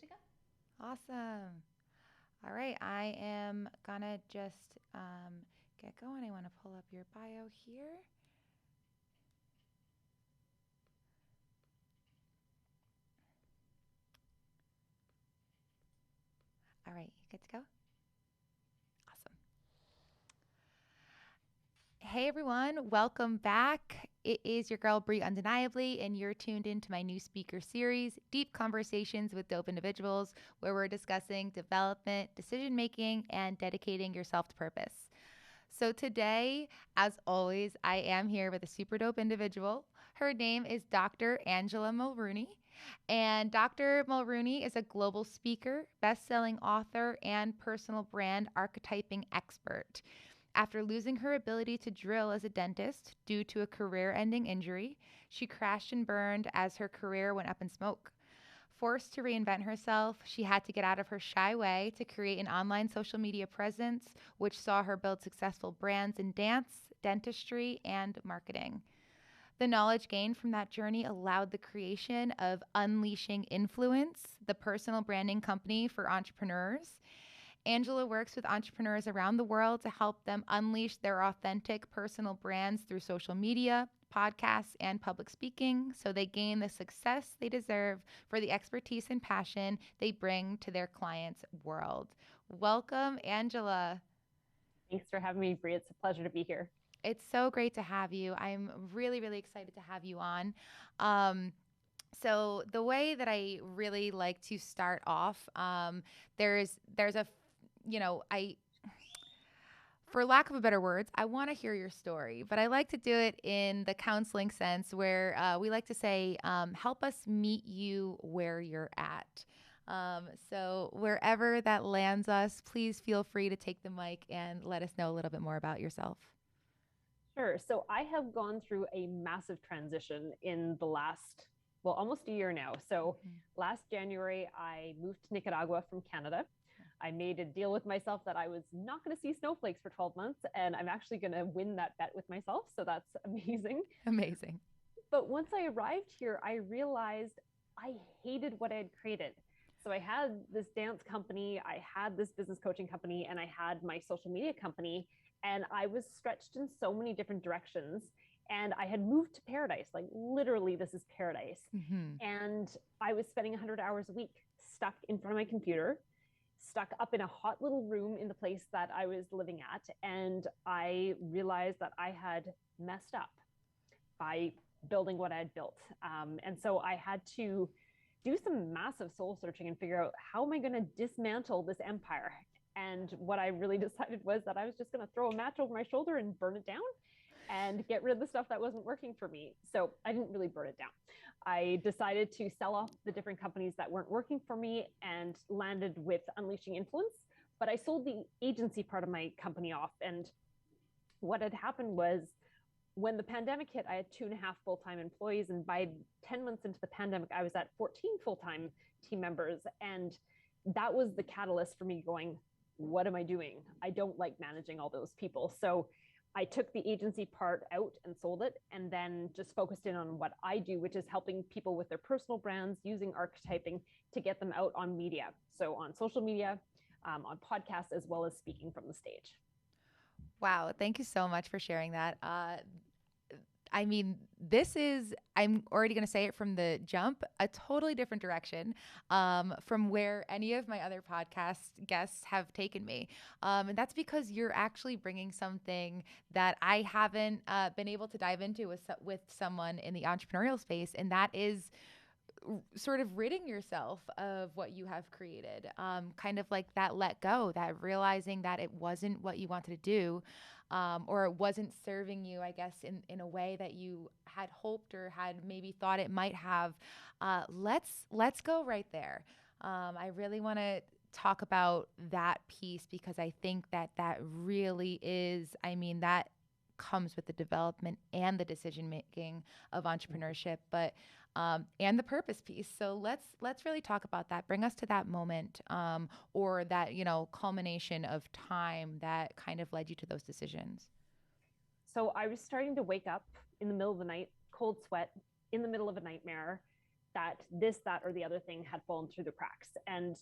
to go. Awesome. All right, I am gonna just get going. I want to pull up your bio here. All right, you good to go? Awesome. Hey everyone, welcome back. It is your girl Brie Undeniably, and you're tuned into my new speaker series, Deep Conversations with Dope Individuals, where we're discussing development, decision making, and dedicating yourself to purpose. So today, as always, I am here with a super dope individual. Her name is Dr. Angela Mulrooney. And Dr. Mulrooney is a global speaker, best-selling author, and personal brand archetyping expert. After losing her ability to drill as a dentist due to a career ending injury, she crashed and burned as her career went up in smoke. Forced to reinvent herself, she had to get out of her shy way to create an online social media presence, which saw her build successful brands in dance, dentistry, and marketing. The knowledge gained from that journey allowed the creation of Unleashing Influence, the personal branding company for entrepreneurs. Angela works with entrepreneurs around the world to help them unleash their authentic personal brands through social media, podcasts, and public speaking so they gain the success they deserve for the expertise and passion they bring to their clients' world. Welcome, Angela. Thanks for having me, Brie. It's a pleasure to be here. It's so great to have you. I'm really, really excited to have you on. Um, so the way that I really like to start off, there's a, I for lack of a better words, I want to hear your story, but I like to do it in the counseling sense where we like to say, help us meet you where you're at. So, wherever that lands us, please feel free to take the mic and let us know a little bit more about yourself. Sure. So I have gone through a massive transition in the last, well, almost a year now. So Mhm. last January, I moved to Nicaragua from Canada. I made a deal with myself that I was not going to see snowflakes for 12 months, and I'm actually going to win that bet with myself. So that's amazing. Amazing. But once I arrived here, I realized I hated what I had created. So I had this dance company, I had this business coaching company, and I had my social media company. And I was stretched in so many different directions. And I had moved to paradise, like literally, this is paradise. Hmm. And I was spending 100 hours a week stuck in front of my computer, stuck up in a hot little room in the place that I was living at. And I realized that I had messed up by building what I had built. And so I had to do some massive soul searching and figure out how am I going to dismantle this empire. And what I really decided was that I was just going to throw a match over my shoulder and burn it down and get rid of the stuff that wasn't working for me. So I didn't really burn it down. I decided to sell off the different companies that weren't working for me and landed with Unleashing Influence. But I sold the agency part of my company off. And what had happened was when the pandemic hit, I had 2.5 full-time employees. And by 10 months into the pandemic, I was at 14 full-time team members. And that was the catalyst for me going, what am I doing? I don't like managing all those people. So I took the agency part out and sold it, and then just focused in on what I do, which is helping people with their personal brands using archetyping to get them out on media. So on social media, on podcasts, as well as speaking from the stage. Wow, thank you so much for sharing that. I mean, this is, I'm already going to say it from the jump, a totally different direction from where any of my other podcast guests have taken me. And that's because you're actually bringing something that I haven't been able to dive into with someone in the entrepreneurial space. And that is sort of ridding yourself of what you have created. Kind of like that let go, that realizing that it wasn't what you wanted to do, or it wasn't serving you, I guess, in a way that you had hoped or had maybe thought it might have. Let's go right there. I really want to talk about that piece because I think that that really is, I mean, that comes with the development and the decision making of entrepreneurship, but and the purpose piece. So let's really talk about that. Bring us to that moment, or that culmination of time that kind of led you to those decisions. So I was starting to wake up in the middle of the night, cold sweat, in the middle of a nightmare, that this, that, or the other thing had fallen through the cracks. And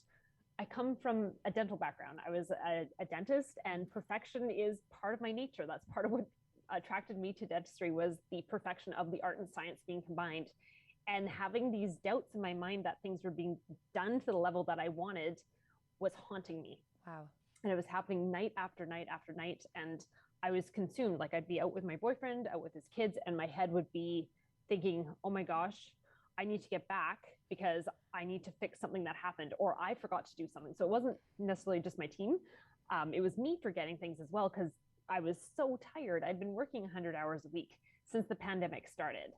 I come from a dental background. I was a dentist, and perfection is part of my nature. That's part of what attracted me to dentistry, was the perfection of the art and science being combined. And having these doubts in my mind that things were being done to the level that I wanted was haunting me. Wow. And it was happening night after night after night. And I was consumed. Like, I'd be out with my boyfriend, out with his kids, and my head would be thinking, oh my gosh, I need to get back because I need to fix something that happened, or I forgot to do something. So it wasn't necessarily just my team. It was me forgetting things as well, because I was so tired. I'd been working 100 hours a week since the pandemic started.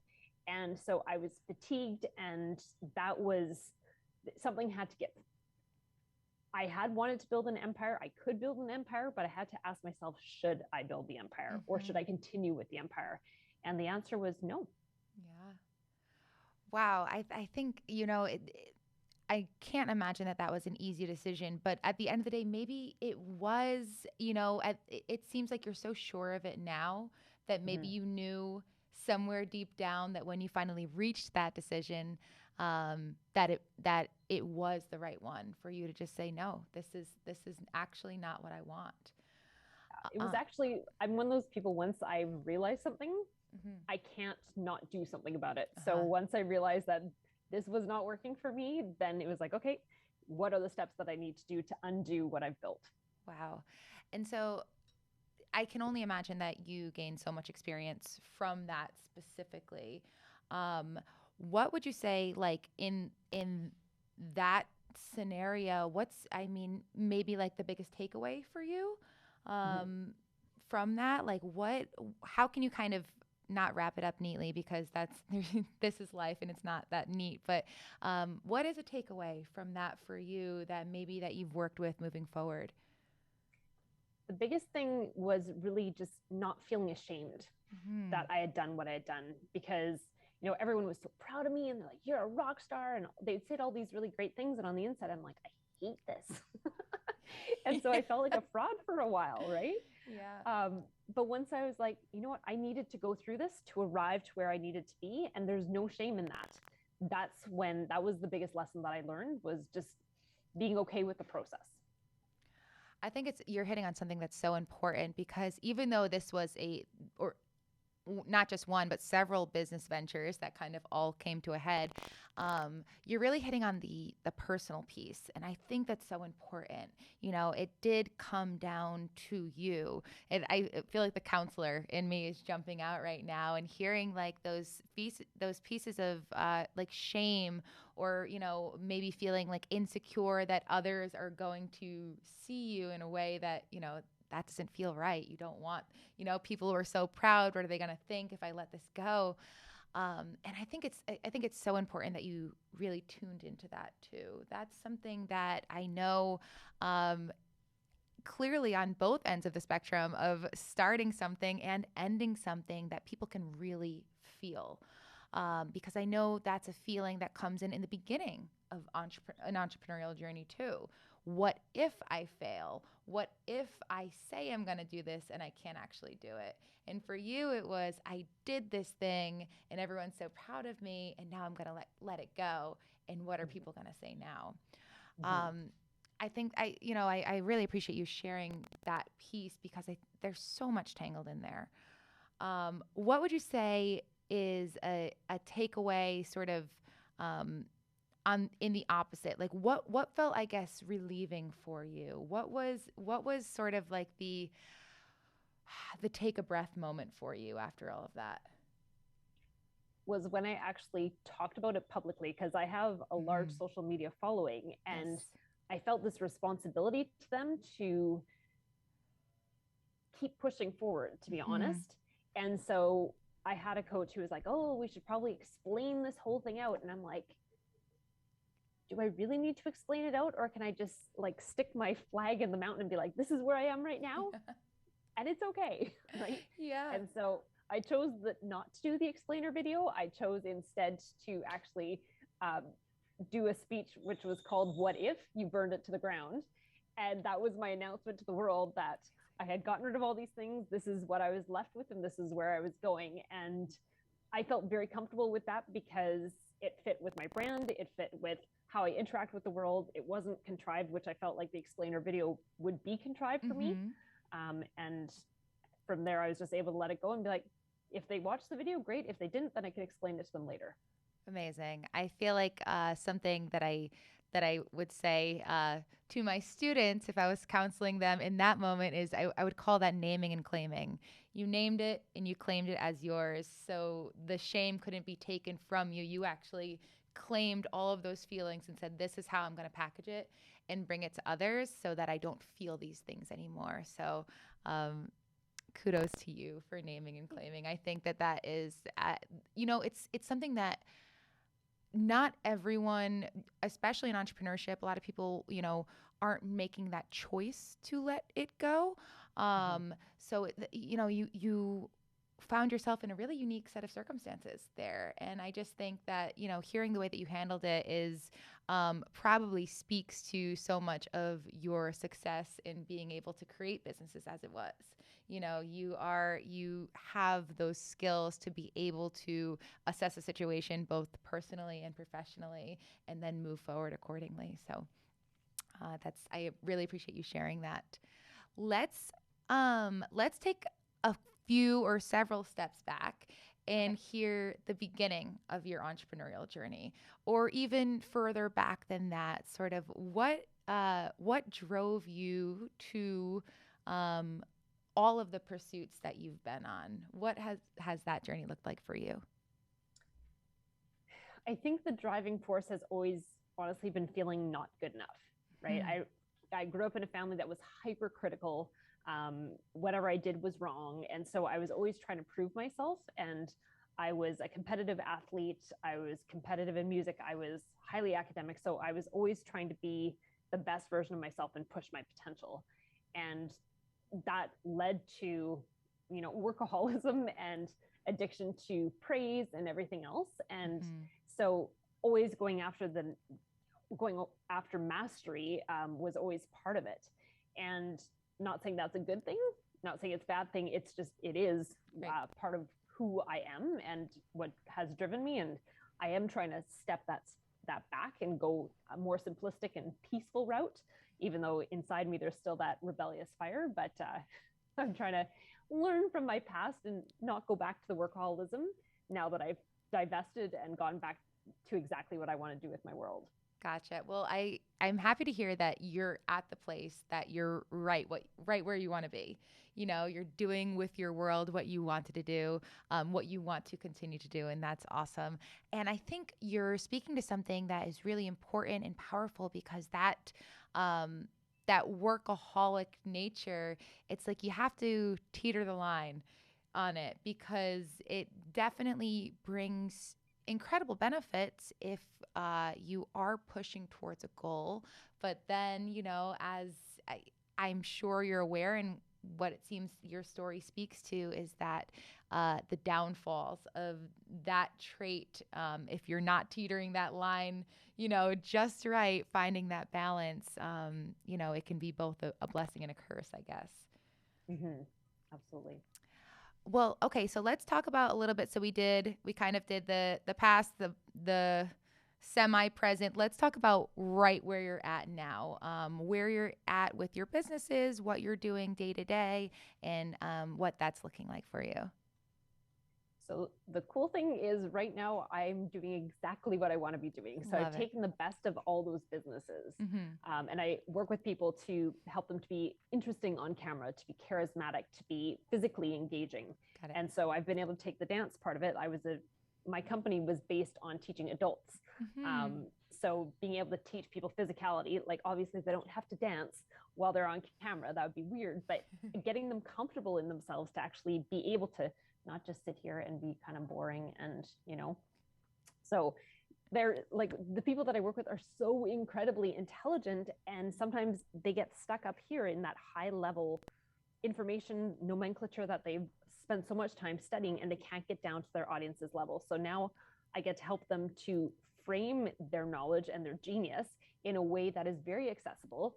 And so I was fatigued, and that was something had to get. I had wanted to build an empire. I could build an empire, but I had to ask myself, should I build the empire, or should I continue with the empire? And the answer was no. Yeah. Wow. I think, I can't imagine that was an easy decision, but at the end of the day, maybe it was, it seems like you're so sure of it now that maybe you knew somewhere deep down that when you finally reached that decision, that it was the right one for you to just say, no, this is actually not what I want. It was actually, I'm one of those people, once I realized something, I can't not do something about it. So once I realized that this was not working for me, then it was like, okay, what are the steps that I need to do to undo what I've built? Wow. And so I can only imagine that you gained so much experience from that specifically. What would you say, like, in that scenario, maybe like the biggest takeaway for you from that? Like, how can you kind of not wrap it up neatly, because this is life and it's not that neat, but what is a takeaway from that for you that maybe that you've worked with moving forward? The biggest thing was really just not feeling ashamed that I had done what I had done, because everyone was so proud of me, and they're like, you're a rock star, and they'd said all these really great things, and on the inside I'm like, I hate this. And so I felt like a fraud for a while, right? Yeah. But once I was like, you know what, I needed to go through this to arrive to where I needed to be, and there's no shame in that. That was the biggest lesson that I learned, was just being okay with the process. I think you're hitting on something that's so important, because even though this was not just one, but several business ventures that kind of all came to a head, you're really hitting on the personal piece. And I think that's so important. It did come down to you. And I feel like the counselor in me is jumping out right now, and hearing like those pieces of like shame, or, maybe feeling like insecure that others are going to see you in a way that, that doesn't feel right. You don't want, people who are so proud. What are they going to think if I let this go? And I think it's so important that you really tuned into that too. That's something that I know clearly on both ends of the spectrum of starting something and ending something, that people can really feel. Because I know that's a feeling that comes in the beginning of an entrepreneurial journey too. What if I fail? What if I say I'm going to do this and I can't actually do it? And for you, it was, I did this thing and everyone's so proud of me, and now I'm going to let it go. And what are people going to say now? I think I really appreciate you sharing that piece, because there's so much tangled in there. What would you say is a takeaway sort of in the opposite? Like what felt, I guess, relieving for you? What was sort of like the take a breath moment for you after all of that? Was when I actually talked about it publicly, because I have a large social media following, and I felt this responsibility to them to keep pushing forward, to be honest. And so I had a coach who was like, oh, we should probably explain this whole thing out. And I'm like, do I really need to explain it out? Or can I just like stick my flag in the mountain and be like, this is where I am right now? And it's okay, right? Yeah. And so I chose not to do the explainer video. I chose instead to actually do a speech, which was called What If You Burned It to the Ground? And that was my announcement to the world that I had gotten rid of all these things. This is what I was left with, and this is where I was going. And I felt very comfortable with that, because it fit with my brand. It fit with how I interact with the world. It wasn't contrived, which I felt like the explainer video would be contrived for me. And from there, I was just able to let it go and be like, if they watched the video, great. If they didn't, then I could explain it to them later. Amazing. I feel like something that I would say to my students if I was counseling them in that moment is I would call that naming and claiming. You named it and you claimed it as yours. So the shame couldn't be taken from you. You actually claimed all of those feelings and said, this is how I'm going to package it and bring it to others so that I don't feel these things anymore. So kudos to you for naming and claiming. I think that is, it's something that not everyone, especially in entrepreneurship, a lot of people, aren't making that choice to let it go. So, you found yourself in a really unique set of circumstances there. And I just think that, hearing the way that you handled it is probably speaks to so much of your success in being able to create businesses as it was. You have those skills to be able to assess a situation both personally and professionally and then move forward accordingly. So I really appreciate you sharing that. Let's take a few or several steps back and hear the beginning of your entrepreneurial journey, or even further back than that. Sort of what drove you to all of the pursuits that you've been on? What has that journey looked like for you? I think the driving force has always honestly been feeling not good enough, right? I grew up in a family that was hypercritical. Whatever I did was wrong. And so I was always trying to prove myself. And I was a competitive athlete. I was competitive in music. I was highly academic. So I was always trying to be the best version of myself and push my potential. And that led to, workaholism and addiction to praise and everything else. And so always going after mastery was always part of it. And not saying that's a good thing, not saying it's a bad thing. It's just, it is part of who I am and what has driven me. And I am trying to step that back and go a more simplistic and peaceful route, even though inside me there's still that rebellious fire. But I'm trying to learn from my past and not go back to the workaholism now that I've divested and gone back to exactly what I want to do with my world. Gotcha. Well, I'm happy to hear that you're at the place that you're right where you want to be. You're doing with your world what you wanted to do, what you want to continue to do, and that's awesome. And I think you're speaking to something that is really important and powerful because that workaholic nature, it's like you have to teeter the line on it because it definitely brings incredible benefits if you are pushing towards a goal. But then, as I'm sure you're aware, and what it seems your story speaks to is that the downfalls of that trait, if you're not teetering that line, just right, finding that balance, it can be both a blessing and a curse, I guess. Absolutely. Well, okay, so let's talk about a little bit. So we kind of did the past, the semi-present. Let's talk about right where you're at now, where you're at with your businesses, what you're doing day to day, and what that's looking like for you. So the cool thing is right now I'm doing exactly what I want to be doing. So I've taken the best of all those businesses and I work with people to help them to be interesting on camera, to be charismatic, to be physically engaging. And so I've been able to take the dance part of it. My company was based on teaching adults. So being able to teach people physicality, like obviously they don't have to dance while they're on camera, that would be weird, but getting them comfortable in themselves to actually be able to not just sit here and be kind of boring. And, so they're like, the people that I work with are so incredibly intelligent. And sometimes they get stuck up here in that high level information nomenclature that they've spent so much time studying, and they can't get down to their audience's level. So now I get to help them to frame their knowledge and their genius in a way that is very accessible,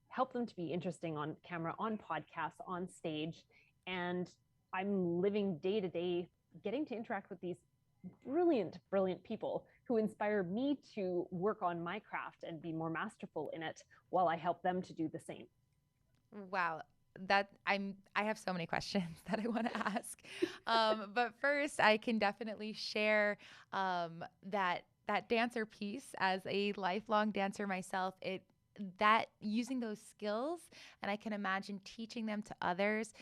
help them to be interesting on camera, on podcasts, on stage. And I'm living day to day, getting to interact with these brilliant, brilliant people who inspire me to work on my craft and be more masterful in it while I help them to do the same. Wow. I have so many questions that I want to ask. But first I can definitely share that dancer piece. As a lifelong dancer myself, that using those skills, and I can imagine teaching them to others,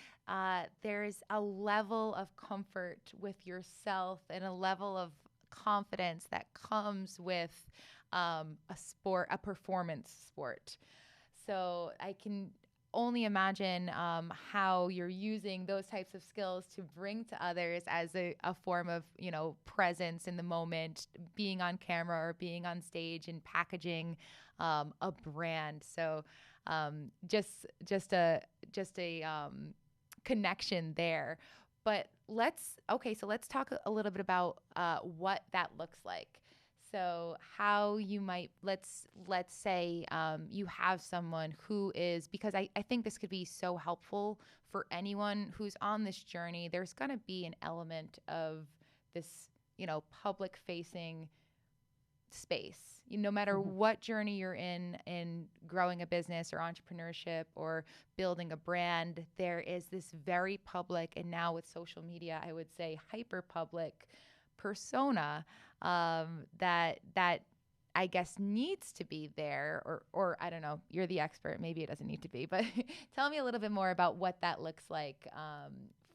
there's a level of comfort with yourself and a level of confidence that comes with a performance sport. So I can only imagine how you're using those types of skills to bring to others as a form of, presence in the moment, being on camera or being on stage and packaging a brand. So just a connection there. But so let's talk a little bit about what that looks like. So how you might, let's say you have someone who is, because I think this could be so helpful for anyone who's on this journey. There's going to be an element of this, public facing space. No matter what journey you're in growing a business or entrepreneurship or building a brand, there is this very public, and now with social media, I would say hyper public persona that I guess needs to be there, or I don't know, you're the expert, maybe it doesn't need to be, but tell me a little bit more about what that looks like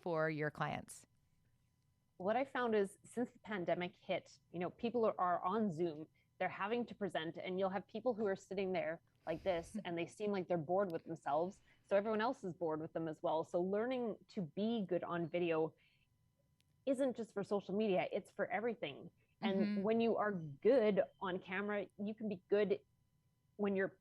for your clients. What I found is since the pandemic hit, people are on Zoom, they're having to present, and you'll have people who are sitting there like this and they seem like they're bored with themselves. So everyone else is bored with them as well. So learning to be good on video isn't just for social media, it's for everything. And when you are good on camera, you can be good when you're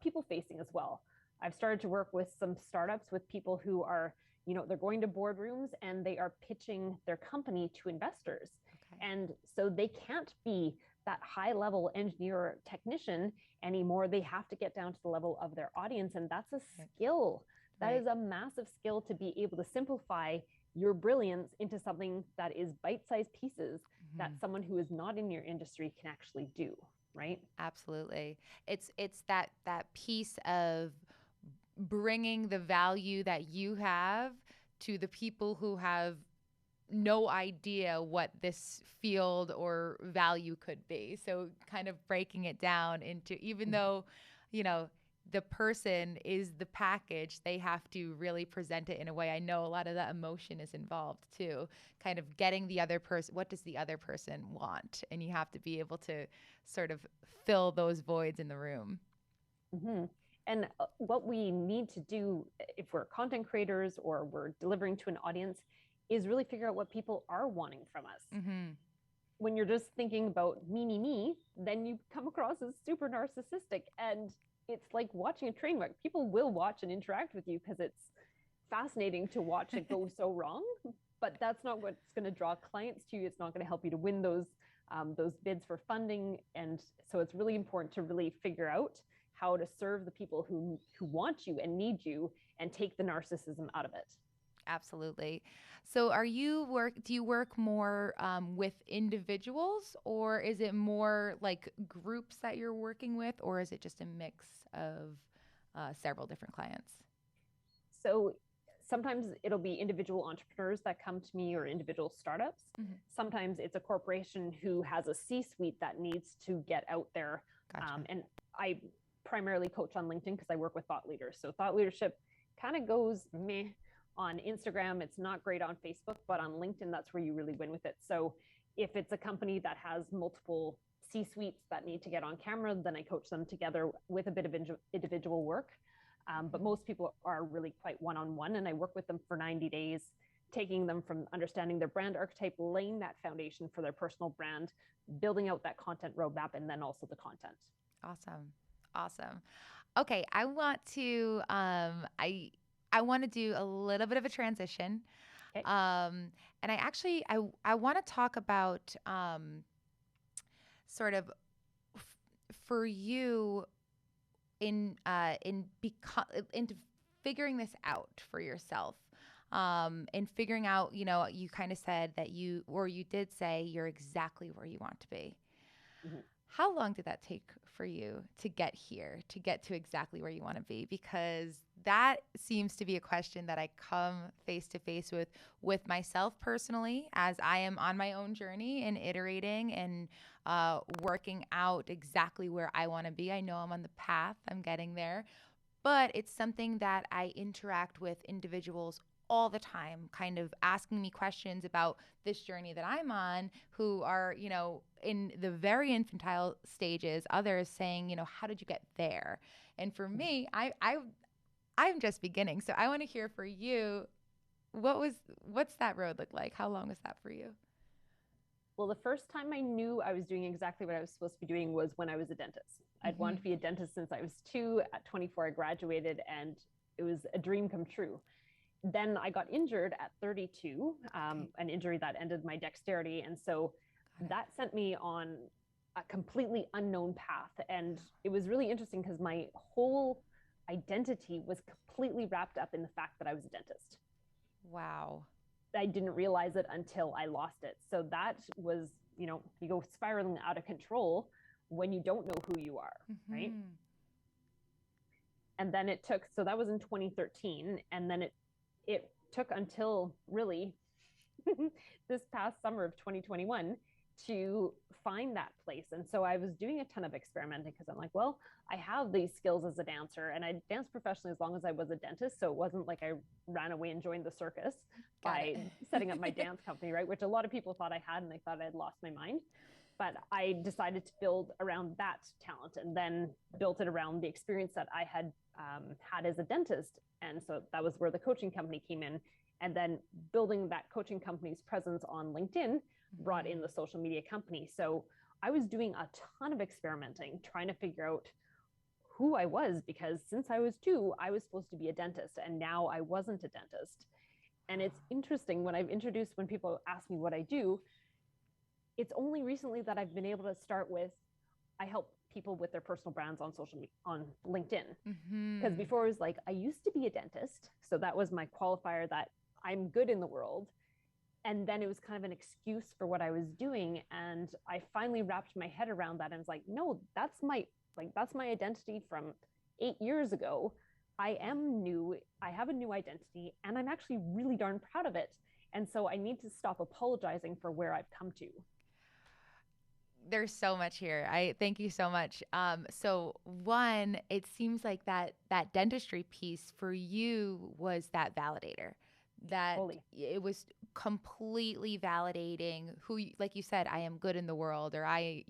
people facing as well. I've started to work with some startups with people who are, they're going to boardrooms and they are pitching their company to investors. Okay. And so they can't be that high level engineer or technician anymore. They have to get down to the level of their audience. And that's a skill. That is a massive skill, to be able to simplify your brilliance into something that is bite-sized pieces that someone who is not in your industry can actually do, right? Absolutely. It's that piece of bringing the value that you have to the people who have no idea what this field or value could be. So kind of breaking it down into, even though, the person is the package, they have to really present it in a way. I know a lot of that emotion is involved too, kind of getting the other person, what does the other person want? And you have to be able to sort of fill those voids in the room. And what we need to do if we're content creators or we're delivering to an audience is really figure out what people are wanting from us. When you're just thinking about me, then you come across as super narcissistic, and it's like watching a train wreck. People will watch and interact with you because it's fascinating to watch it go so wrong, but that's not what's going to draw clients to you. It's not going to help you to win those bids for funding. And so it's really important to really figure out how to serve the people who want you and need you, and take the narcissism out of it. Absolutely. So do you work more with individuals, or is it more like groups that you're working with, or is it just a mix of several different clients? So sometimes it'll be individual entrepreneurs that come to me, or individual startups. Sometimes it's a corporation who has a C-suite that needs to get out there. Gotcha. And I primarily coach on LinkedIn because I work with thought leaders. So thought leadership kind of goes meh on Instagram. It's not great on Facebook, but on LinkedIn, that's where you really win with it. So if it's a company that has multiple C-suites that need to get on camera, then I coach them together with a bit of individual work. But most people are really quite one-on-one, and I work with them for 90 days, taking them from understanding their brand archetype, laying that foundation for their personal brand, building out that content roadmap, and then also the content. Awesome. Okay, I want to I want to do a little bit of a transition. Okay. And I want to talk about sort of for you into figuring this out for yourself. And figuring out, you kind of said that you did say you're exactly where you want to be. Mhm. How long did that take for you to get here, to get to exactly where you want to be? Because that seems to be a question that I come face to face with myself personally, as I am on my own journey and iterating and working out exactly where I want to be. I know I'm on the path, I'm getting there, but it's something that I interact with individuals all the time, kind of asking me questions about this journey that I'm on, who are, in the very infantile stages, others saying, how did you get there? And for me, I'm just beginning. So I want to hear for you, what's that road look like? How long was that for you? Well, the first time I knew I was doing exactly what I was supposed to be doing was when I was a dentist. I'd wanted to be a dentist since I was 2. At 24, I graduated, and it was a dream come true. Then I got injured at 32, an injury that ended my dexterity. And so that sent me on a completely unknown path. And it was really interesting because my whole identity was completely wrapped up in the fact that I was a dentist. Wow. I didn't realize it until I lost it. So that was, you go spiraling out of control when you don't know who you are, right? And then so that was in 2013. And then it took until really this past summer of 2021 to find that place. And so I was doing a ton of experimenting because I'm like, well, I have these skills as a dancer, and I danced professionally as long as I was a dentist. So it wasn't like I ran away and joined the circus by setting up my dance company, right? Which a lot of people thought I had, and they thought I had lost my mind. But I decided to build around that talent, and then built it around the experience that I had had as a dentist. And so that was where the coaching company came in. And then building that coaching company's presence on LinkedIn brought in the social media company. So I was doing a ton of experimenting, trying to figure out who I was, because since I was 2, I was supposed to be a dentist, and now I wasn't a dentist. And it's interesting when people ask me what I do, it's only recently that I've been able to start with, I help people with their personal brands on social media, on LinkedIn. Because before it was like, I used to be a dentist. So that was my qualifier that I'm good in the world. And then it was kind of an excuse for what I was doing. And I finally wrapped my head around that and was like, no, that's my identity from 8 years ago. I am new. I have a new identity, and I'm actually really darn proud of it. And so I need to stop apologizing for where I've come to. There's so much here. I thank you so much. So one, it seems like that dentistry piece for you was that validator, that Totally. It was completely validating who, like you said, I am good in the world, or I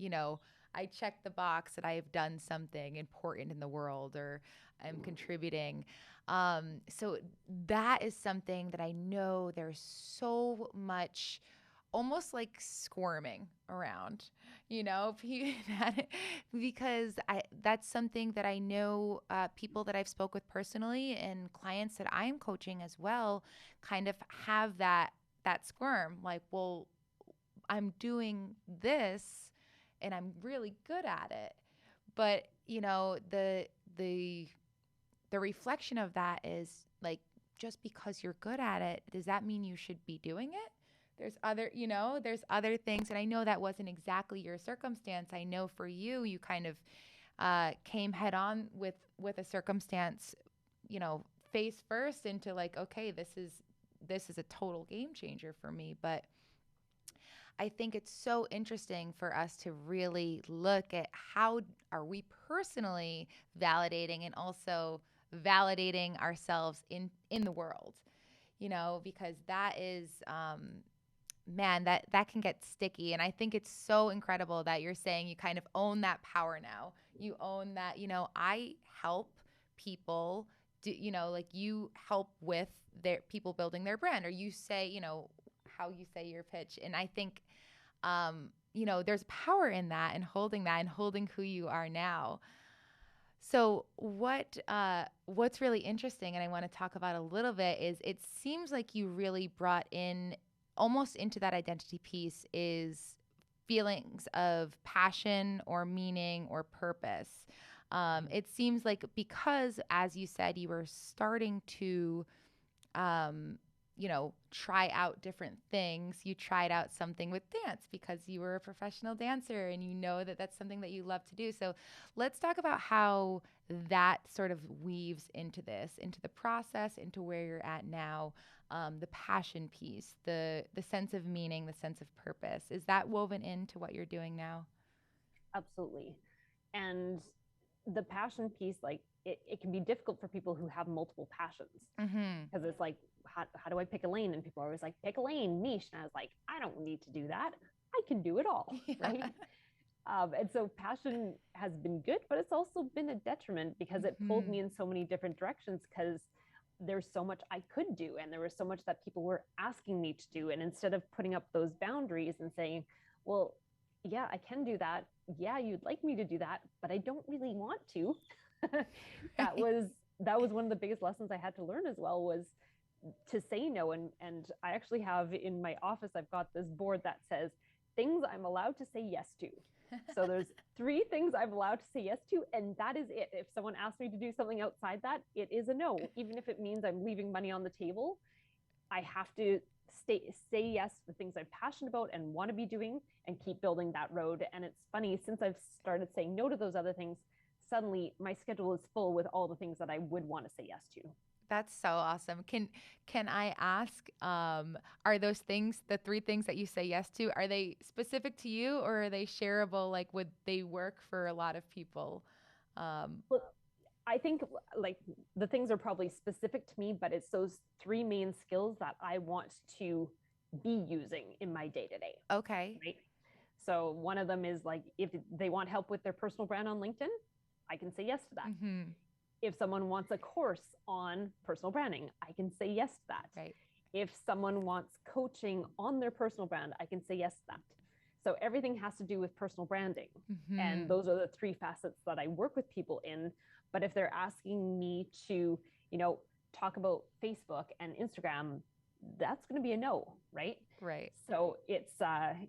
check the box that I have done something important in the world, or I'm contributing. So that is something that I know there's so much almost like squirming around, because that's something that I know people that I've spoke with personally and clients that I'm coaching as well kind of have that squirm, like, well, I'm doing this and I'm really good at it. But, the reflection of that is like, just because you're good at it, does that mean you should be doing it? There's other things. And I know that wasn't exactly your circumstance. I know for you, you kind of came head on with a circumstance, face first into like, okay, this is a total game changer for me. But I think it's so interesting for us to really look at how are we personally validating and also validating ourselves in the world, because that is, man, that can get sticky. And I think it's so incredible that you're saying you kind of own that power now. You own that, I help people do, like you help with their people building their brand, or you say, how you say your pitch. And I think, there's power in that and holding who you are now. So what's really interesting, and I want to talk about a little bit, is it seems like you really brought in almost into that identity piece is feelings of passion or meaning or purpose. It seems like because, as you said, you were starting to, try out different things. You tried out something with dance because you were a professional dancer and you know that that's something that you love to do. So let's talk about how that sort of weaves into this, into the process, into where you're at now. The passion piece, the sense of meaning, the sense of purpose. Is that woven into what you're doing now? Absolutely. And the passion piece, like it can be difficult for people who have multiple passions, because it's like, how do I pick a lane? And people are always like, pick a lane, niche. And I was like, I don't need to do that. I can do it all. Yeah. Right. And so passion has been good, but it's also been a detriment because it pulled me in so many different directions, because there's so much I could do. And there was so much that people were asking me to do. And instead of putting up those boundaries and saying, well, yeah, I can do that. Yeah, you'd like me to do that, but I don't really want to. that was one of the biggest lessons I had to learn as well, was to say no. And I actually have in my office, I've got this board that says things I'm allowed to say yes to. So there's 3 things I'm allowed to say yes to, and that is it. If someone asks me to do something outside that, it is a no. Even if it means I'm leaving money on the table, I have to say yes to the things I'm passionate about and want to be doing, and keep building that road. And it's funny, since I've started saying no to those other things, suddenly my schedule is full with all the things that I would want to say yes to. That's so awesome. Can I ask, are those things, the 3 things that you say yes to, are they specific to you, or are they shareable? Like, would they work for a lot of people? Well, I think like the things are probably specific to me, but it's those 3 main skills that I want to be using in my day-to-day. Okay. Right. So one of them is like, if they want help with their personal brand on LinkedIn, I can say yes to that. If someone wants a course on personal branding, I can say yes to that. Right. If someone wants coaching on their personal brand, I can say yes to that. So everything has to do with personal branding. And those are the 3 facets that I work with people in. But if they're asking me to, talk about Facebook and Instagram, that's going to be a no, right? Right. So it's,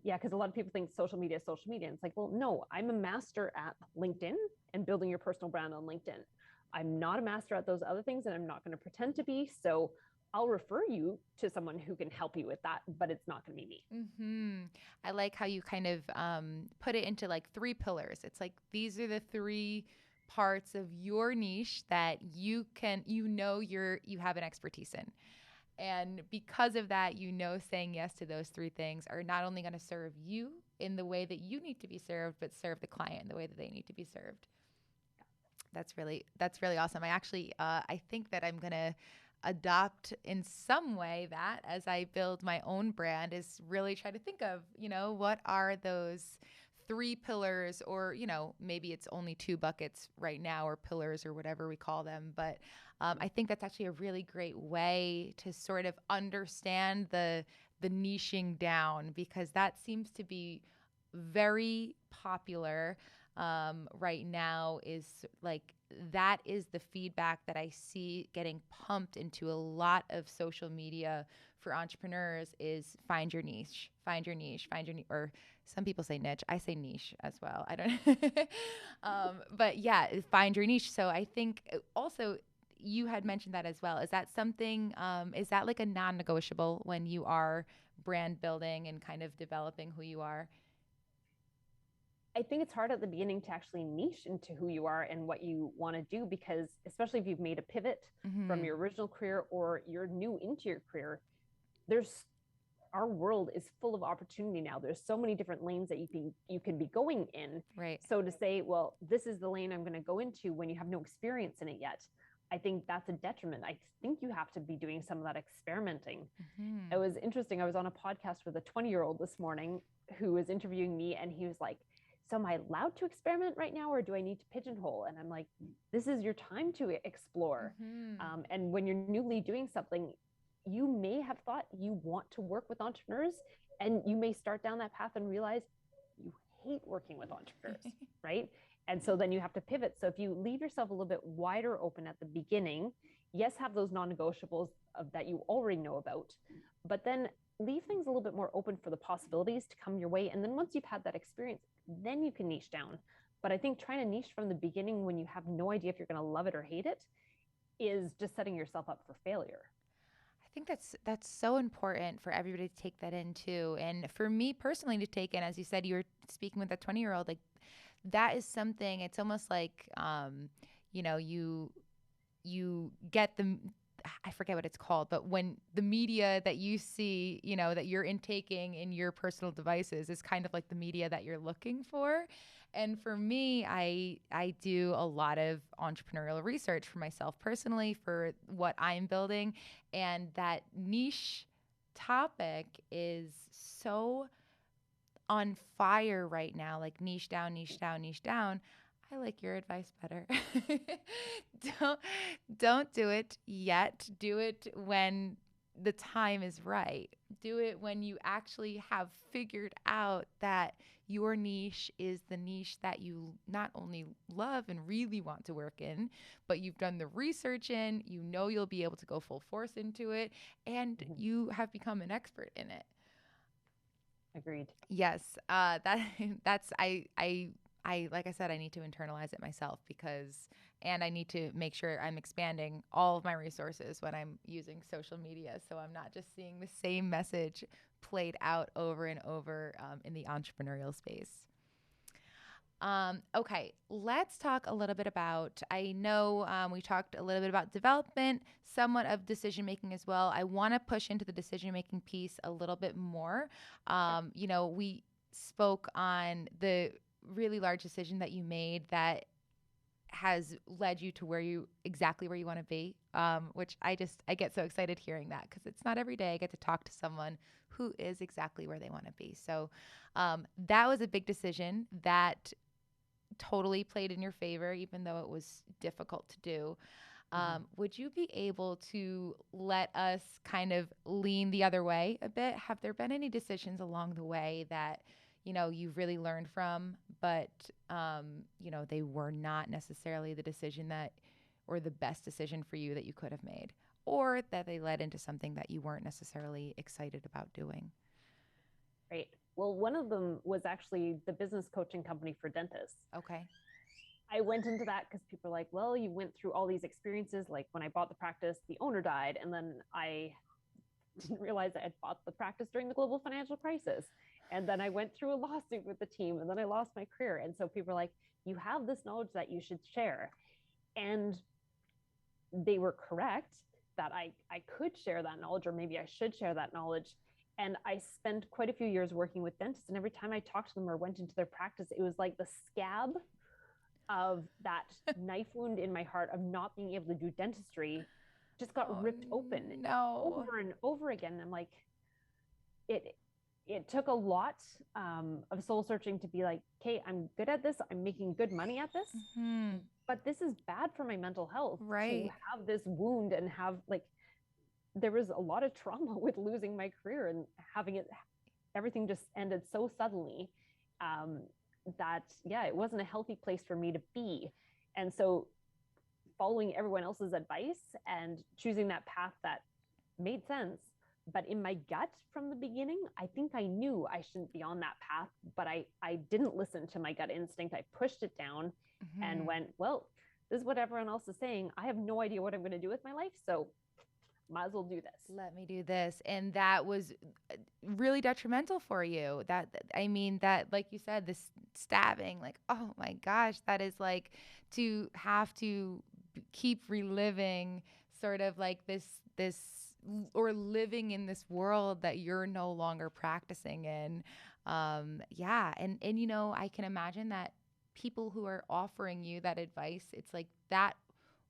because a lot of people think social media is social media. And it's like, well, no, I'm a master at LinkedIn and building your personal brand on LinkedIn. I'm not a master at those other things, and I'm not going to pretend to be. So I'll refer you to someone who can help you with that, but it's not going to be me. I like how you kind of put it into like 3 pillars. It's like, these are the 3 parts of your niche that you have an expertise in. And because of that, saying yes to those 3 things are not only going to serve you in the way that you need to be served, but serve the client in the way that they need to be served. That's really awesome. I actually, I think that I'm going to adopt in some way that, as I build my own brand, is really try to think of, what are those 3 pillars, or, maybe it's only 2 buckets right now, or pillars, or whatever we call them. But I think that's actually a really great way to sort of understand the niching down, because that seems to be very popular right now. Is like, that is the feedback that I see getting pumped into a lot of social media for entrepreneurs, is find your niche, or some people say niche. I say niche as well. I don't, but yeah, find your niche. So I think also you had mentioned that as well. Is that something, is that like a non-negotiable when you are brand building and kind of developing who you are? I think it's hard at the beginning to actually niche into who you are and what you want to do, because especially if you've made a pivot from your original career, or you're new into your career, our world is full of opportunity now. There's so many different lanes that you can be going in. Right. So to say, well, this is the lane I'm going to go into when you have no experience in it yet, I think that's a detriment. I think you have to be doing some of that experimenting. It was interesting. I was on a podcast with a 20-year-old this morning who was interviewing me, and he was like, so am I allowed to experiment right now, or do I need to pigeonhole? And I'm like, this is your time to explore. And when you're newly doing something, you may have thought you want to work with entrepreneurs, and you may start down that path and realize you hate working with entrepreneurs, right? And so then you have to pivot. So if you leave yourself a little bit wider open at the beginning, yes, have those non-negotiables that you already know about, but then leave things a little bit more open for the possibilities to come your way. And then once you've had that experience, then you can niche down. But I think trying to niche from the beginning when you have no idea if you're going to love it or hate it is just setting yourself up for failure. I think that's so important for everybody to take that in too. And for me personally to take in, as you said, you were speaking with that 20-year-old, like that is something, it's almost like, you know, you get the, I forget what it's called, but when the media that you see, you know, that you're intaking in your personal devices is kind of like the media that you're looking for. And for me, I do a lot of entrepreneurial research for myself personally for what I'm building, and that niche topic is so on fire right now, like niche down, niche down, niche down. I like your advice better. don't don't do it yet. Do it when the time is right. Do it when you actually have figured out that your niche is the niche that you not only love and really want to work in, but you've done the research in, you know you'll be able to go full force into it, and you have become an expert in it. Agreed. Yes, that that's I like I said, I need to internalize it myself because, and I need to make sure I'm expanding all of my resources when I'm using social media, so I'm not just seeing the same message played out over and over in the entrepreneurial space. Okay, let's talk a little bit about. I know we talked a little bit about development, somewhat of decision making as well. I want to push into the decision making piece a little bit more. You know, we spoke on the really large decision that you made that has led you to where you exactly where you want to be, which I get so excited hearing that because it's not every day I get to talk to someone who is exactly where they want to be. So that was a big decision that totally played in your favor, even though it was difficult to do. Would you be able to let us kind of lean the other way a bit? Have there been any decisions along the way that, you know, you've really learned from, but, you know, they were not necessarily the decision that, or the best decision for you that you could have made, or that they led into something that you weren't necessarily excited about doing? Right. Well, one of them was actually the business coaching company for dentists. Okay. I went into that because people are like, well, you went through all these experiences. Like when I bought the practice, the owner died. And then I didn't realize I had bought the practice during the global financial crisis. And then I went through a lawsuit with the team and then I lost my career. And so people are like, you have this knowledge that you should share. And they were correct that I could share that knowledge, or maybe I should share that knowledge. And I spent quite a few years working with dentists. And every time I talked to them or went into their practice, it was like the scab of that knife wound in my heart of not being able to do dentistry just got ripped open No. over and over again. And I'm like, it it took a lot of soul searching to be like, okay, I'm good at this. I'm making good money at this, but this is bad for my mental health to Right. have this wound and have like, there was a lot of trauma with losing my career and having it, everything just ended so suddenly that, yeah, it wasn't a healthy place for me to be. And so following everyone else's advice and choosing that path that made sense. But in my gut from the beginning, I think I knew I shouldn't be on that path, but I didn't listen to my gut instinct. I pushed it down and went, well, this is what everyone else is saying. I have no idea what I'm going to do with my life. So might as well do this. Let me do this. And that was really detrimental for you. That, I mean, that, like you said, this stabbing, like, oh my gosh, that is like to have to keep reliving sort of like this, or living in this world that you're no longer practicing in. Yeah. And, you know, I can imagine that people who are offering you that advice, it's like that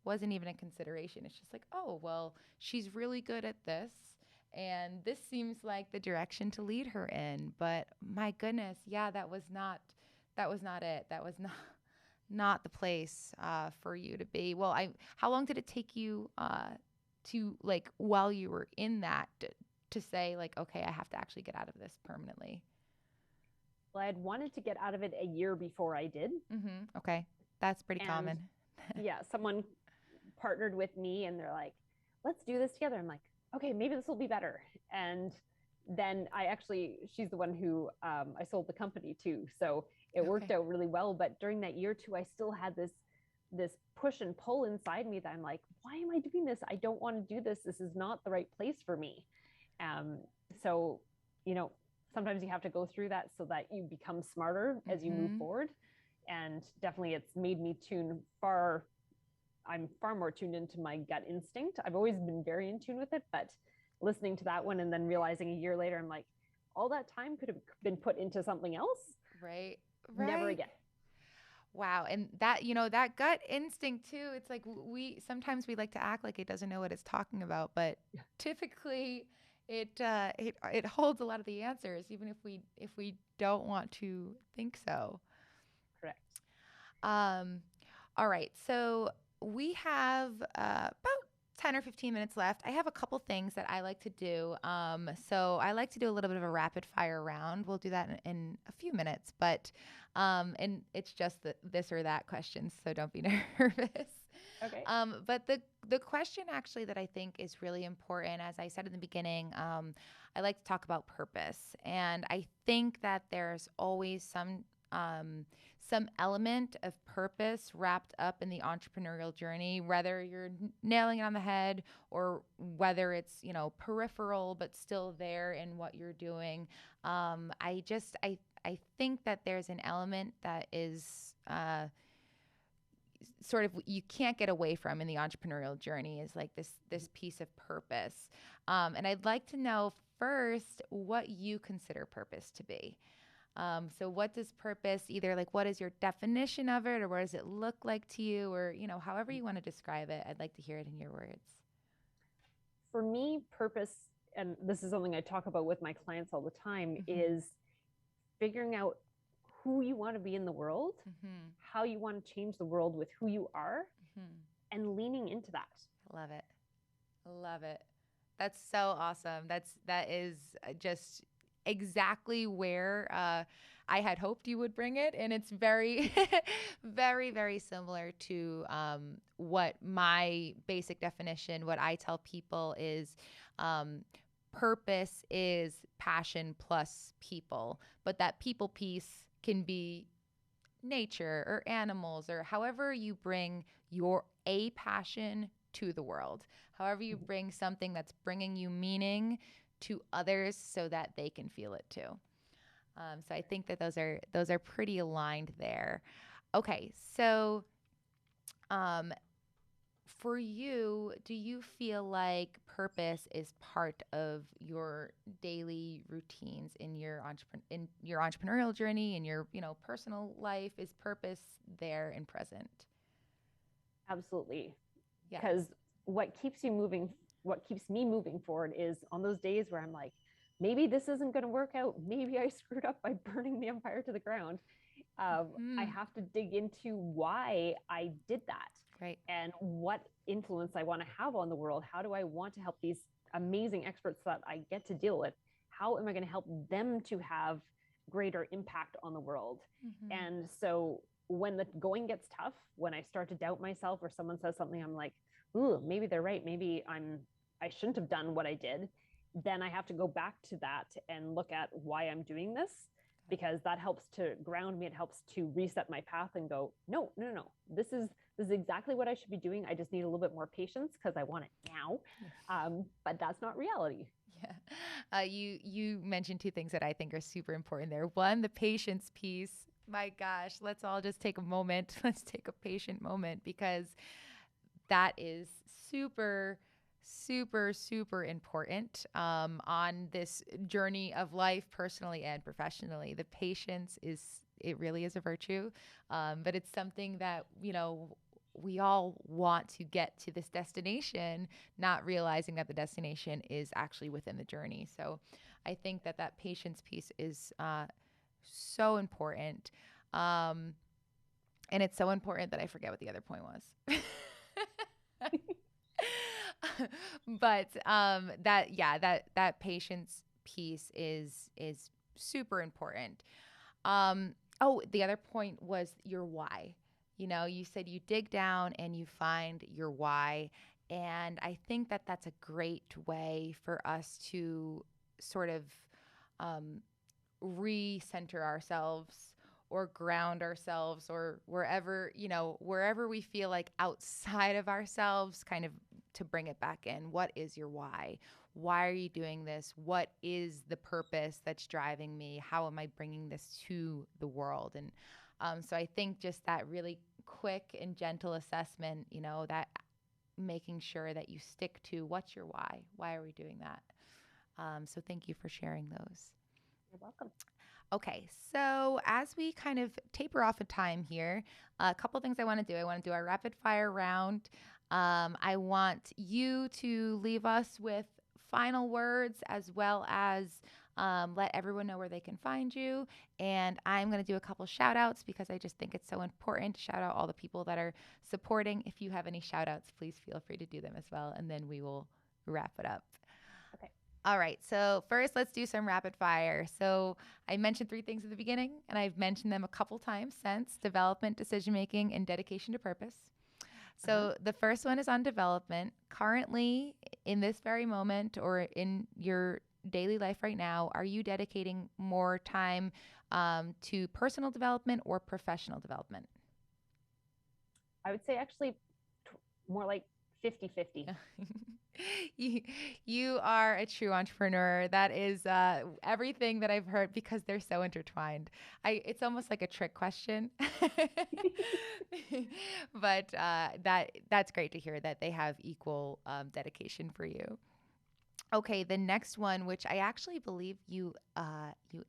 wasn't even a consideration. It's just like, oh, well, she's really good at this. And this seems like the direction to lead her in. But my goodness, yeah, that was not it. That was not the place for you to be. Well, how long did it take you to, like, while you were in that to say, like, okay, I have to actually get out of this permanently? Well, I had wanted to get out of it a year before I did. Okay. That's pretty And common. yeah, someone partnered with me and they're like, let's do this together. I'm like, okay, maybe this will be better. And then she's the one who I sold the company to. So it worked out really well. But during that year too, I still had this this push and pull inside me that I'm like, why am I doing this? I don't want to do this. This is not the right place for me. Um, so, you know, sometimes you have to go through that so that you become smarter as you move forward. And definitely it's made me I'm far more tuned into my gut instinct. I've always been very in tune with it, but listening to that one and then realizing a year later, I'm like, all that time could have been put into something else. Right. Never again. Wow. And that, that gut instinct too, it's like sometimes we like to act like it doesn't know what it's talking about, but typically it holds a lot of the answers, even if we don't want to think so. Correct. All right. So we have about 10 or 15 minutes left. I have a couple things that I like to do. So I like to do a little bit of a rapid fire round. We'll do that in a few minutes, but and it's just this or that questions, so don't be nervous. Okay. But the question actually that I think is really important, as I said in the beginning, I like to talk about purpose, and I think that there's always some element of purpose wrapped up in the entrepreneurial journey, whether you're nailing it on the head or whether it's, peripheral, but still there in what you're doing. I think that there's an element that is, sort of you can't get away from in the entrepreneurial journey, is like this piece of purpose. And I'd like to know first what you consider purpose to be. So what does purpose, either like what is your definition of it, or what does it look like to you, or, however you want to describe it, I'd like to hear it in your words. For me, purpose, and this is something I talk about with my clients all the time, is figuring out who you want to be in the world, how you want to change the world with who you are, and leaning into that. Love it. Love it. That's so awesome. That is just exactly where I had hoped you would bring it. And it's very, very, very similar to what my basic definition, what I tell people is purpose is passion plus people. But that people piece can be nature or animals, or however you bring a passion to the world, however you bring something that's bringing you meaning to others so that they can feel it too. So I think that those are pretty aligned there. Okay, so for you, do you feel like purpose is part of your daily routines in your entrepreneurial journey, in your personal life? Is purpose there and present? Absolutely. Yeah. Because what keeps me moving forward is on those days where I'm like, maybe this isn't going to work out. Maybe I screwed up by burning the empire to the ground. I have to dig into why I did that. Right. And what influence I want to have on the world. How do I want to help these amazing experts that I get to deal with? How am I going to help them to have greater impact on the world? And so when the going gets tough, when I start to doubt myself or someone says something, I'm like, ooh, maybe they're right. Maybe I shouldn't have done what I did. Then I have to go back to that and look at why I'm doing this, because that helps to ground me. It helps to reset my path and go, no. This is exactly what I should be doing. I just need a little bit more patience because I want it now. But that's not reality. Yeah. You mentioned two things that I think are super important there. One, the patience piece. My gosh, let's all just take a moment. Let's take a patient moment, because that is super, super, super important on this journey of life, personally and professionally. The patience it really is a virtue, but it's something that, we all want to get to this destination, not realizing that the destination is actually within the journey. So I think that patience piece is so important. And it's so important that I forget what the other point was. But that patience piece is super important. The other point was your why. You said you dig down and you find your why, and I think that that's a great way for us to sort of recenter ourselves, or ground ourselves, or wherever we feel like outside of ourselves, kind of to bring it back in. What is your why? Why are you doing this? What is the purpose that's driving me? How am I bringing this to the world? And so I think just that really quick and gentle assessment, that making sure that you stick to what's your why? Why are we doing that? So thank you for sharing those. You're welcome. Okay, so as we kind of taper off of time here, a couple things I want to do. I want to do our rapid fire round. I want you to leave us with final words, as well as let everyone know where they can find you. And I'm going to do a couple shout outs because I just think it's so important to shout out all the people that are supporting. If you have any shout outs, please feel free to do them as well. And then we will wrap it up. Okay. All right. So first, let's do some rapid fire. So I mentioned 3 things at the beginning, and I've mentioned them a couple times since: development, decision-making, and dedication to purpose. So the first one is on development. Currently, in this very moment, or in your daily life right now, are you dedicating more time to personal development or professional development? I would say actually more like 50-50. You are a true entrepreneur. That is everything that I've heard, because they're so intertwined. It's almost like a trick question, but that's great to hear that they have equal dedication for you. Okay, the next one, which I actually believe you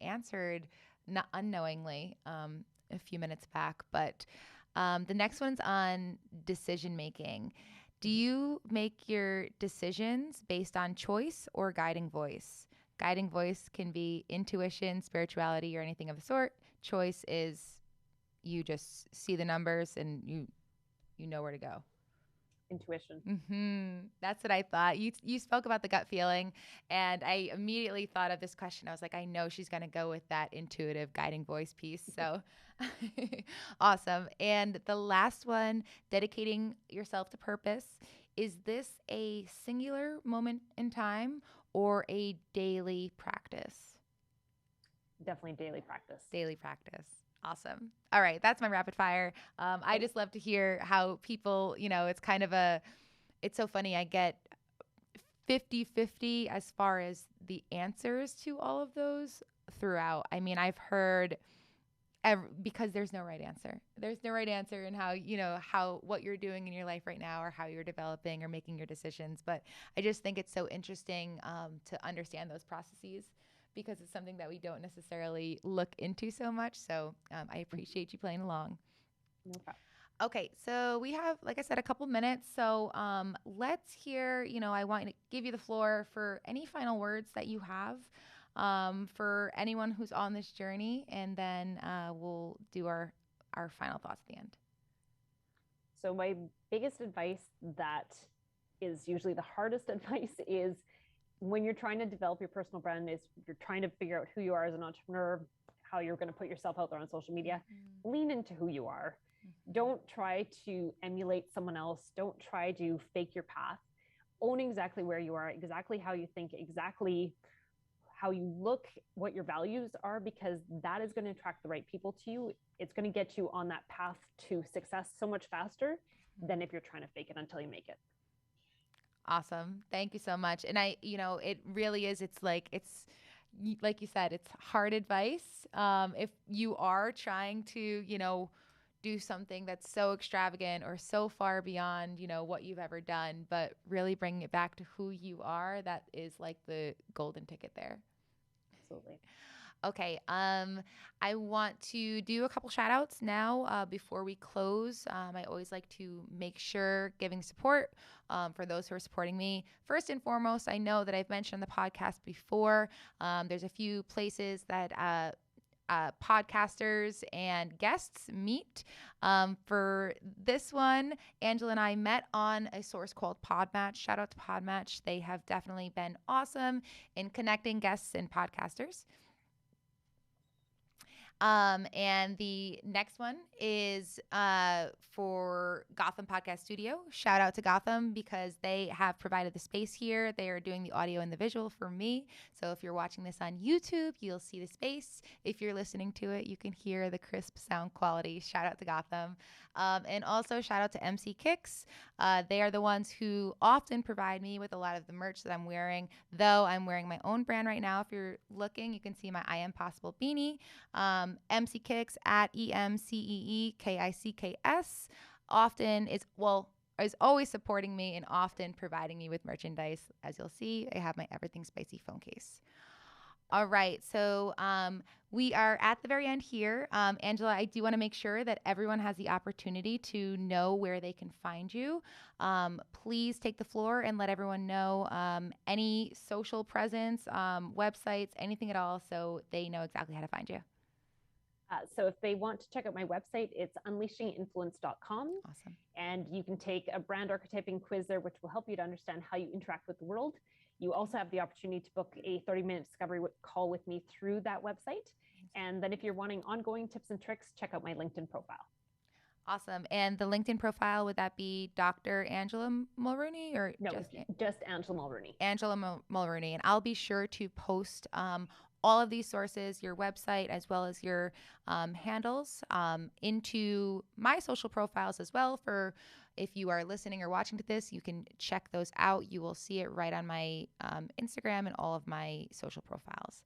answered not unknowingly a few minutes back, but the next one's on decision making. Do you make your decisions based on choice or guiding voice? Guiding voice can be intuition, spirituality, or anything of the sort. Choice is you just see the numbers and you know where to go. Intuition. That's what I thought. You spoke about the gut feeling, and I immediately thought of this question. I was like, I know she's going to go with that intuitive guiding voice piece. So awesome. And the last one, dedicating yourself to purpose. Is this a singular moment in time or a daily practice? Definitely daily practice. Daily practice. Awesome. All right. That's my rapid fire. I just love to hear how people, it's so funny. I get 50-50 as far as the answers to all of those throughout. I mean, I've heard because there's no right answer. There's no right answer in how what you're doing in your life right now, or how you're developing or making your decisions. But I just think it's so interesting to understand those processes, because it's something that we don't necessarily look into so much. So I appreciate you playing along. No problem. Okay, so we have, like I said, a couple minutes. So let's hear, I want to give you the floor for any final words that you have for anyone who's on this journey, and then we'll do our final thoughts at the end. So my biggest advice, that is usually the hardest advice, is when you're trying to develop your personal brand, is you're trying to figure out who you are as an entrepreneur, how you're going to put yourself out there on social media. Lean into who you are. Don't try to emulate someone else. Don't try to fake your path. Own exactly where you are, exactly how you think, exactly how you look, what your values are, because that is going to attract the right people to you. It's going to get you on that path to success so much faster than if you're trying to fake it until you make it. Awesome. Thank you so much. And it really is, it's like you said, it's hard advice. If you are trying to, do something that's so extravagant or so far beyond, what you've ever done, but really bringing it back to who you are, that is like the golden ticket there. Absolutely. Okay. I want to do a couple shout outs now before we close. I always like to make sure giving support for those who are supporting me. First and foremost, I know that I've mentioned on the podcast before, there's a few places that podcasters and guests meet. For this one, Angela and I met on a source called Podmatch. Shout out to Podmatch. They have definitely been awesome in connecting guests and podcasters. And the next one is for Gotham Podcast Studio. Shout out to Gotham because they have provided the space here. They are doing the audio and the visual for me. So if you're watching this on YouTube, you'll see the space. If you're listening to it, you can hear the crisp sound quality. Shout out to Gotham. And also shout out to MC Kicks. They are the ones who often provide me with a lot of the merch that I'm wearing, though I'm wearing my own brand right now. If you're looking, you can see my I Am Possible beanie. MC Kicks at EMCEEKICKS often is always supporting me and often providing me with merchandise. As you'll see, I have my Everything Spicy phone case. All right, so we are at the very end here. Angela, I do want to make sure that everyone has the opportunity to know where they can find you. Please take the floor and let everyone know any social presence, websites, anything at all, so they know exactly how to find you. So if they want to check out my website, it's unleashinginfluence.com. Awesome. And you can take a brand archetyping quiz there, which will help you to understand how you interact with the world. You also have the opportunity to book a 30-minute discovery call with me through that website. And then if you're wanting ongoing tips and tricks, check out my LinkedIn profile. Awesome. And the LinkedIn profile, would that be Dr. Angela Mulrooney or no, just Angela Mulrooney? Angela Mulrooney. And I'll be sure to post all of these sources, your website, as well as your handles into my social profiles as well. For if you are listening or watching to this, you can check those out. You will see it right on my Instagram and all of my social profiles.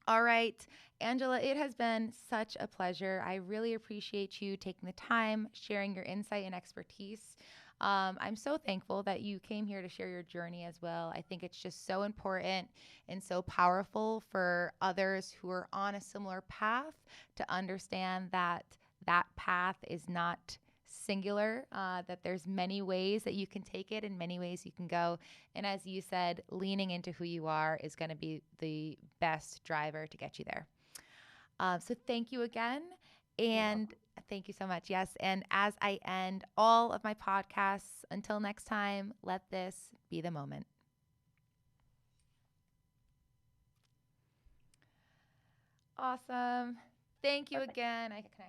All right, Angela, it has been such a pleasure. I really appreciate you taking the time, sharing your insight and expertise. I'm so thankful that you came here to share your journey as well. I think it's just so important and so powerful for others who are on a similar path to understand that that path is not singular, that there's many ways that you can take it and many ways you can go. And as you said, leaning into who you are is going to be the best driver to get you there. So thank you again. And thank you so much. Yes. And as I end all of my podcasts, until next time, let this be the moment. Awesome. Thank you again. I connect.